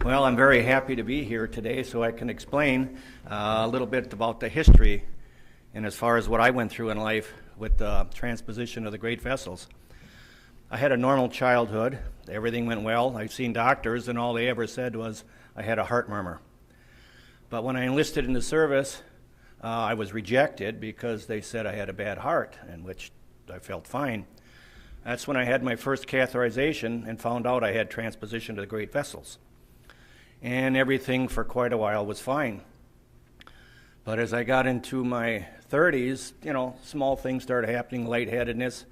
Well, I'm very happy to be here today so I can explain a little bit about the history and as far as what I went through in life with the transposition of the great vessels. I had a normal childhood. Everything went well. I've seen doctors, and all they ever said was I had a heart murmur. But when I enlisted in the service, I was rejected because they said I had a bad heart, in which I felt fine. That's when I had my first catheterization and found out I had transposition to the great vessels. And everything for quite a while was fine. But as I got into my 30s, small things started happening, lightheadedness.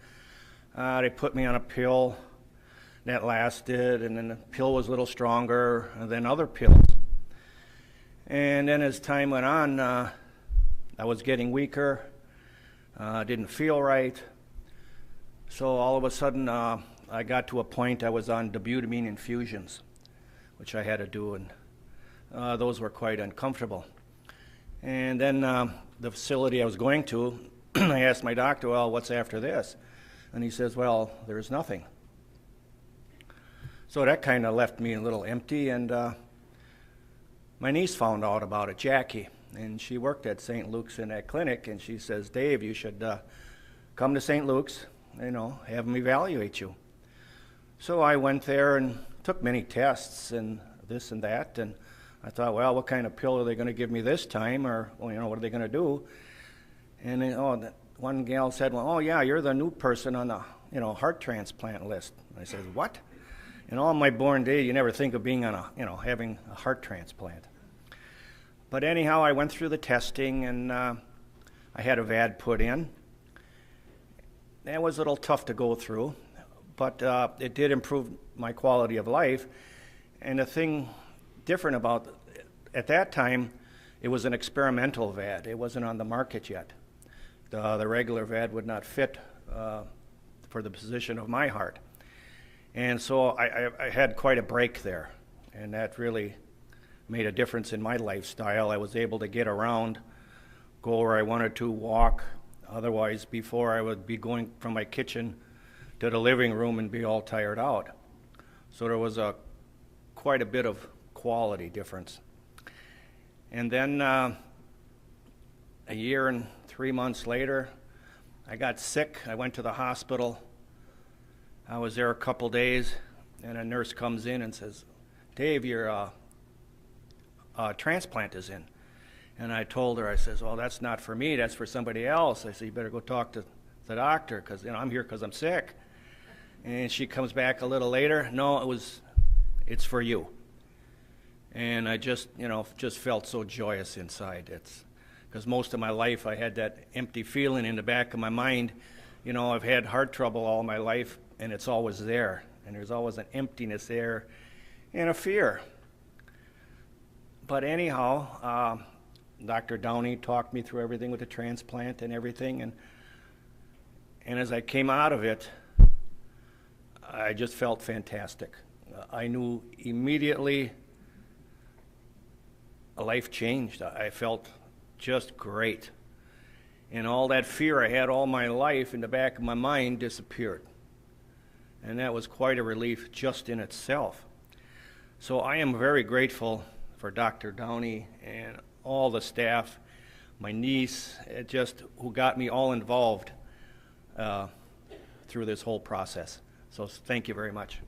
They put me on a pill that lasted, and then the pill was a little stronger, and then other pills. And then as time went on, I was getting weaker, didn't feel right. So all of a sudden, I got to a point I was on dobutamine infusions, which I had to do, and those were quite uncomfortable. And then the facility I was going to, I asked my doctor, well, what's after this? And he says, well, there's nothing. So that kind of left me a little empty, and my niece found out about it, Jackie, and she worked at St. Luke's in that clinic, and she says, Dave, you should come to St. Luke's, have them evaluate you. So I went there and took many tests and this and that, and I thought, well, what kind of pill are they going to give me this time, or what are they going to do? And then, one gal said, well, oh yeah, you're the new person on the heart transplant list. I said, what? In all my born day, you never think of being on having a heart transplant. But anyhow, I went through the testing, and I had a VAD put in. That was a little tough to go through, but it did improve my quality of life. And the thing different about at that time, it was an experimental VAD. It wasn't on the market yet. The regular VAD would not fit for the position of my heart. And so I had quite a break there, and that really made a difference in my lifestyle. I was able to get around, go where I wanted to, walk. Otherwise, before I would be going from my kitchen to the living room and be all tired out. So there was quite a bit of quality difference. And then a year and 3 months later, I got sick. I went to the hospital. I was there a couple days, and a nurse comes in and says, Dave, your transplant is in. And I told her, I says, well, that's not for me, that's for somebody else. I said, you better go talk to the doctor, because I'm here because I'm sick. And she comes back a little later, no, it's for you. And I just felt so joyous inside. It's because most of my life I had that empty feeling in the back of my mind. I've had heart trouble all my life, and it's always there. And there's always an emptiness there and a fear. But anyhow, Dr. Downey talked me through everything with the transplant and everything. And as I came out of it, I just felt fantastic. I knew immediately a life changed. I felt just great. And all that fear I had all my life in the back of my mind disappeared. And that was quite a relief just in itself. So I am very grateful for Dr. Downey and all the staff, my niece, who got me all involved through this whole process. So thank you very much.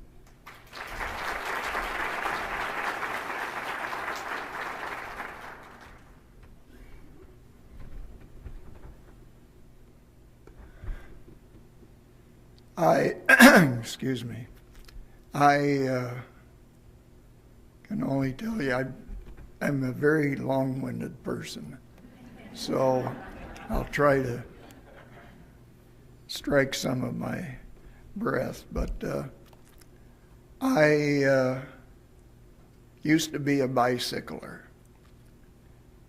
Excuse me. I can only tell you I'm a very long-winded person, so I'll try to strike some of my breath. But I used to be a bicycler,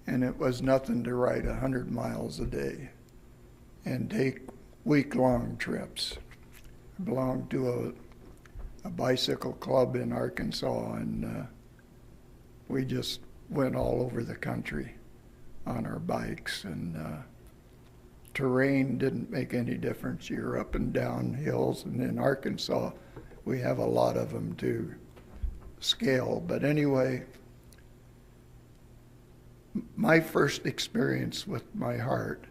and it was nothing to ride 100 miles a day and take week-long trips. I belonged to a bicycle club in Arkansas, and we just went all over the country on our bikes, and terrain didn't make any difference. You're up and down hills, and in Arkansas we have a lot of them too. scale. But anyway, my first experience with my heart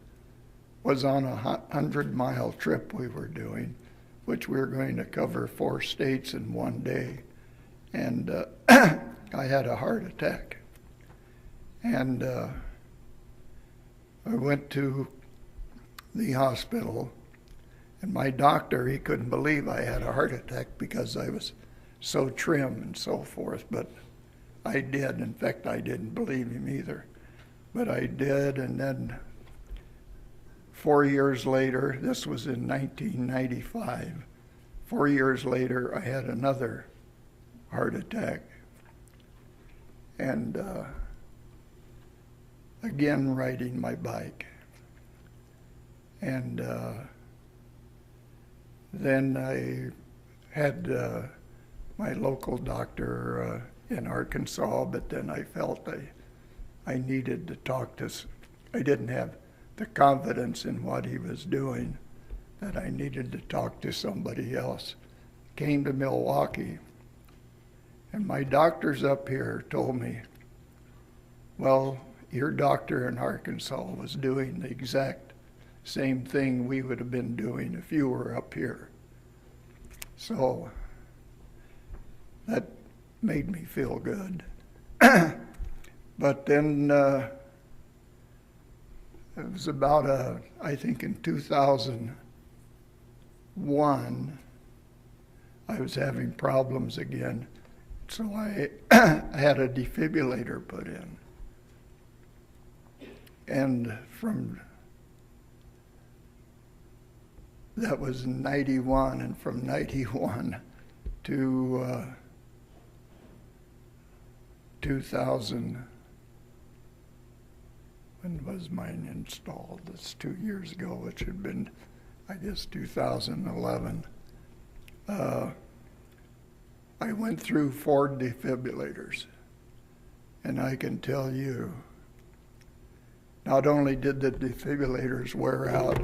was on a 100-mile trip we were doing, which we were going to cover 4 states in one day. And I had a heart attack. And I went to the hospital, and my doctor, he couldn't believe I had a heart attack because I was so trim and so forth, but I did. In fact, I didn't believe him either, but I did. And then 4 years later, this was in 1995, 4 years later, I had another heart attack. And again, riding my bike. And then I had my local doctor in Arkansas, but then I felt I needed to talk to, I didn't have the confidence in what he was doing, that I needed to talk to somebody else. Came to Milwaukee, and my doctors up here told me, well, your doctor in Arkansas was doing the exact same thing we would have been doing if you were up here. So that made me feel good. But then it was about, I think in 2001, I was having problems again. So I had a defibrillator put in. And that was in 91, and from 91 to 2000, when was mine installed? That's 2 years ago. It should have been, I guess, 2011. I went through 4 defibrillators, and I can tell you, not only did the defibrillators wear out,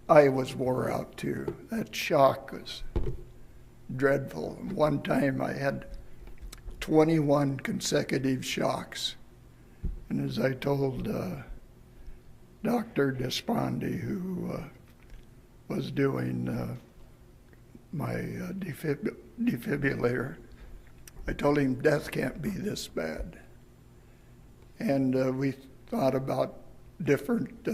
I was wore out too. That shock was dreadful. One time I had 21 consecutive shocks. And as I told Dr. Despandi, who was doing my defibrillator, I told him death can't be this bad. And we thought about different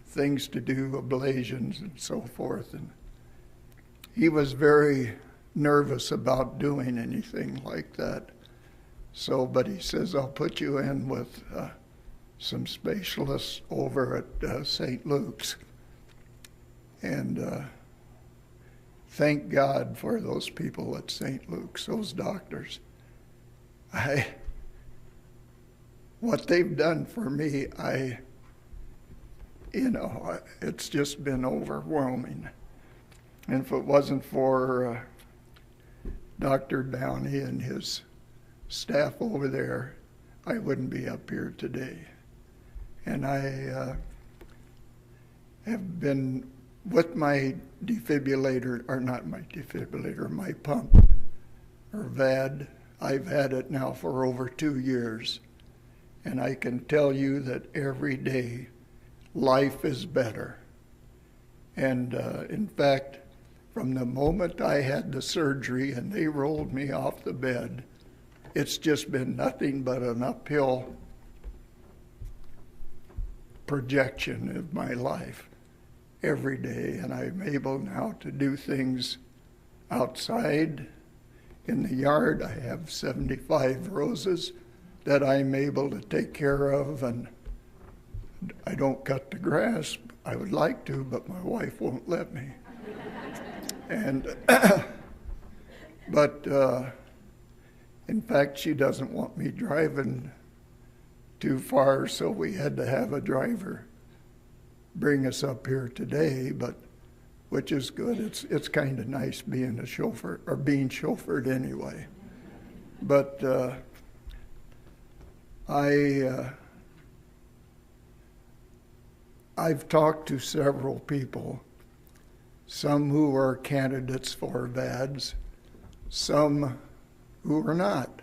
things to do, ablations and so forth. And he was very nervous about doing anything like that. So, but he says, I'll put you in with some specialists over at St. Luke's. And thank God for those people at St. Luke's, those doctors. What they've done for me, it's just been overwhelming. And if it wasn't for Dr. Downey and his staff over there, I wouldn't be up here today. And I have been with my defibrillator, or not my defibrillator, my pump, or VAD. I've had it now for over 2 years. And I can tell you that every day life is better. And in fact, from the moment I had the surgery and they rolled me off the bed, it's just been nothing but an uphill projection of my life every day. And I'm able now to do things outside in the yard. I have 75 roses that I'm able to take care of, and I don't cut the grass. I would like to, but my wife won't let me. And but in fact, she doesn't want me driving too far, so we had to have a driver bring us up here today, but which is good. It's kind of nice being a chauffeur, or being chauffeured anyway. But I've talked to several people, some who are candidates for VADs, some who are not.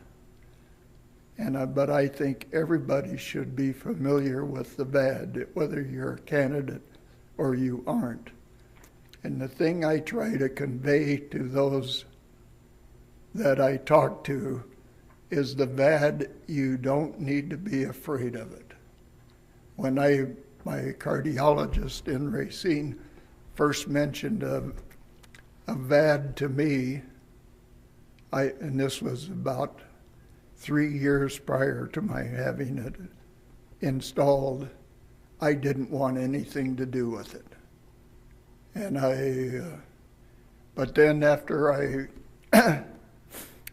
But I think everybody should be familiar with the VAD, whether you're a candidate or you aren't. And the thing I try to convey to those that I talk to is the VAD, you don't need to be afraid of it. When my cardiologist in Racine first mentioned a VAD to me, and this was about 3 years prior to my having it installed, I didn't want anything to do with it. But then after I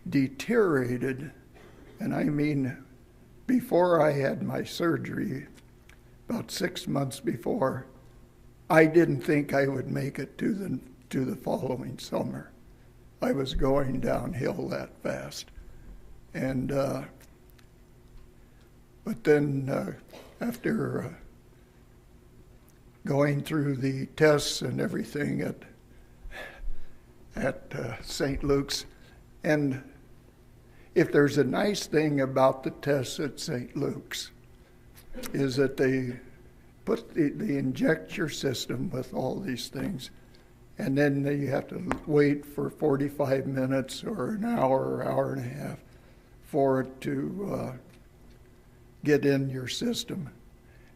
deteriorated, and I mean before I had my surgery, about 6 months before, I didn't think I would make it to the following summer. I was going downhill that fast. But then after going through the tests and everything at St. Luke's, and if there's a nice thing about the tests at St. Luke's, is that they inject your system with all these things, and then you have to wait for 45 minutes or an hour or hour and a half for it to get in your system.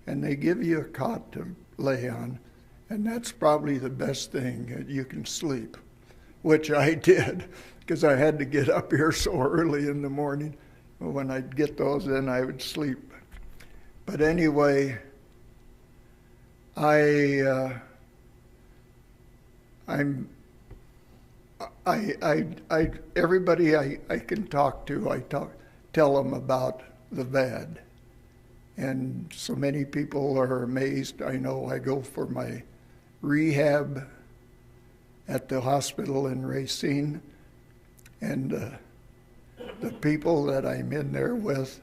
And they give you a cot to lay on, and that's probably the best thing, that you can sleep, which I did, because I had to get up here so early in the morning. When I'd get those in, I would sleep. But anyway, everybody I can talk to, tell them about the VAD. And so many people are amazed. I know I go for my rehab at the hospital in Racine, and the people that I'm in there with,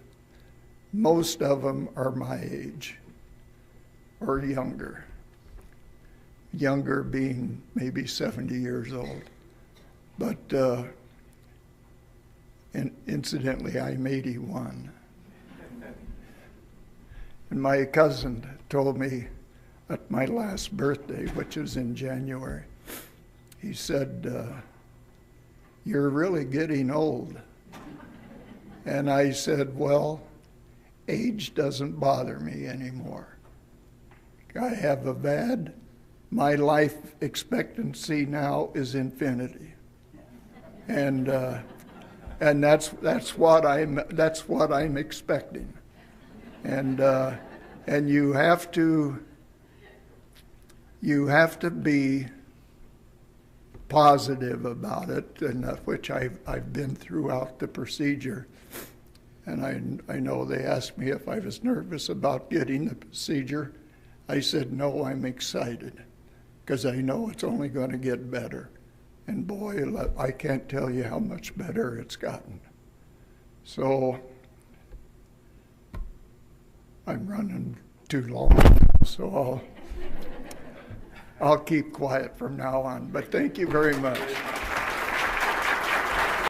most of them are my age or younger. Younger being maybe 70 years old. But and incidentally, I'm 81. And my cousin told me at my last birthday, which was in January, he said, "You're really getting old." And I said, "Well, age doesn't bother me anymore. I have a VAD. My life expectancy now is infinity." And that's what I'm expecting. And you have to be positive about it, and which I've been throughout the procedure. And I know they asked me if I was nervous about getting the procedure. I said, no, I'm excited, because I know it's only going to get better. And boy, I can't tell you how much better it's gotten. So I'm running too long, so I'll keep quiet from now on. But thank you very much.